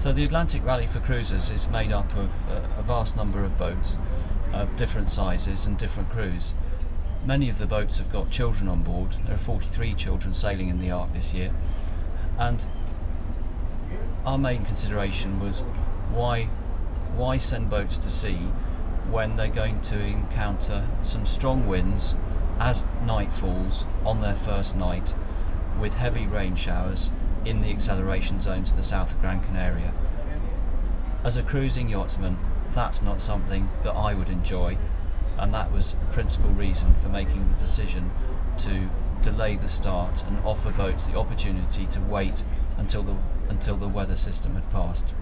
So the Atlantic Rally for Cruisers is made up of a vast number of boats of different sizes and different crews. Many of the boats have got children on board. There are 43 children sailing in the Ark this year, and our main consideration was why send boats to sea when they're going to encounter some strong winds as night falls on their first night, with heavy rain showers in the acceleration zone to the south of Gran Canaria. As a cruising yachtsman, that's not something that I would enjoy, and that was a principal reason for making the decision to delay the start and offer boats the opportunity to wait until the weather system had passed.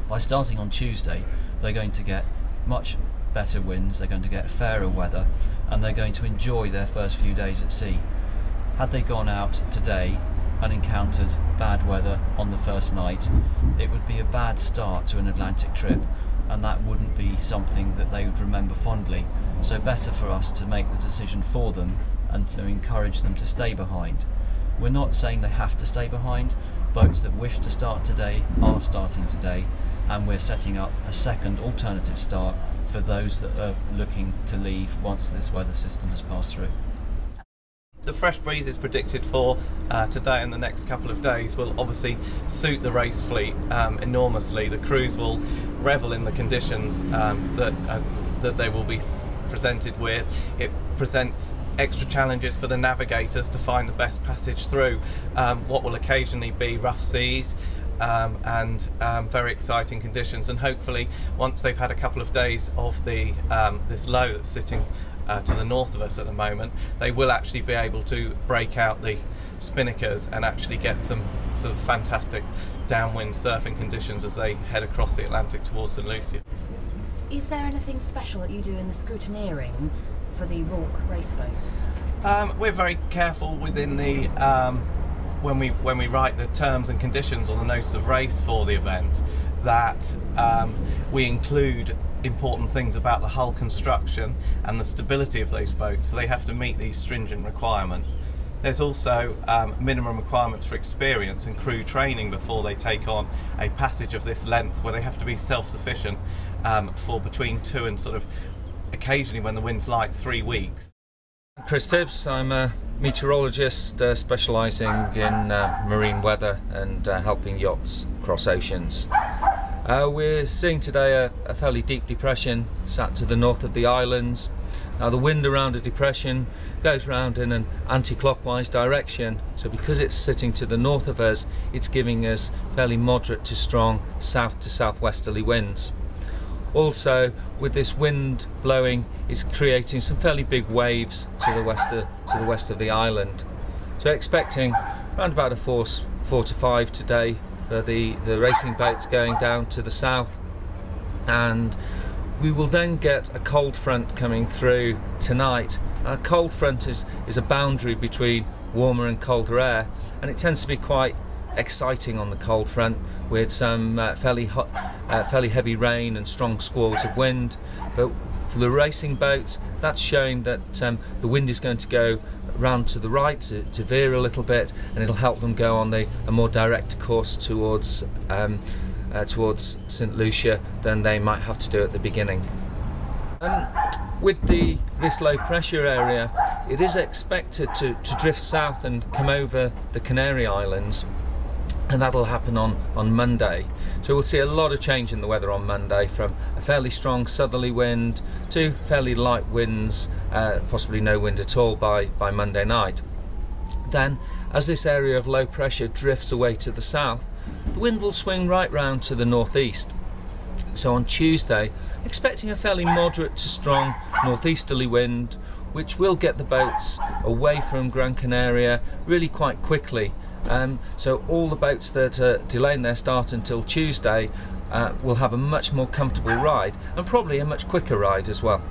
By starting on Tuesday, they're going to get much better winds, they're going to get fairer weather, and they're going to enjoy their first few days at sea. Had they gone out today and encountered bad weather on the first night, it would be a bad start to an Atlantic trip, and that wouldn't be something that they would remember fondly. So better for us to make the decision for them and to encourage them to stay behind. We're not saying they have to stay behind. Boats that wish to start today are starting today, and we're setting up a second alternative start for those that are looking to leave once this weather system has passed through. The fresh breezes predicted for today and the next couple of days will obviously suit the race fleet enormously. The crews will revel in the conditions that they will be presented with. It presents extra challenges for the navigators to find the best passage through what will occasionally be rough seas and very exciting conditions. And hopefully, once they've had a couple of days of this low that's sitting to the north of us at the moment, they will actually be able to break out the spinnakers and actually get some sort of fantastic downwind surfing conditions as they head across the Atlantic towards St Lucia. Is there anything special that you do in the scrutineering for the Rourke race boats? We're very careful within the when we write the terms and conditions on the notice of race for the event that we include important things about the hull construction and the stability of those boats, so they have to meet these stringent requirements. There's also minimum requirements for experience and crew training before they take on a passage of this length, where they have to be self-sufficient for between 2 and sort of occasionally, when the wind's light, 3 weeks. Chris Tibbs, I'm a meteorologist specialising in marine weather and helping yachts cross oceans. We're seeing today a fairly deep depression sat to the north of the islands. Now the wind around a depression goes round in an anti-clockwise direction, so because it's sitting to the north of us, it's giving us fairly moderate to strong south to southwesterly winds. Also, with this wind blowing, it's creating some fairly big waves to the west of the island. So expecting around about a force 4 to 5 today for the racing boats going down to the south, and we will then get a cold front coming through tonight. A cold front is a boundary between warmer and colder air, and it tends to be quite exciting on the cold front, with some fairly heavy rain and strong squalls of wind. But for the racing boats, that's showing that the wind is going to go round to the right to veer a little bit, and it'll help them go on a more direct course towards St Lucia than they might have to do at the beginning. With this low pressure area, it is expected to drift south and come over the Canary Islands, and that'll happen on Monday. So we'll see a lot of change in the weather on Monday, from a fairly strong southerly wind to fairly light winds, possibly no wind at all by Monday night. Then, as this area of low pressure drifts away to the south, the wind will swing right round to the northeast. So on Tuesday, expecting a fairly moderate to strong northeasterly wind, which will get the boats away from Gran Canaria really quite quickly. So all the boats that are delaying their start until Tuesday will have a much more comfortable ride, and probably a much quicker ride as well.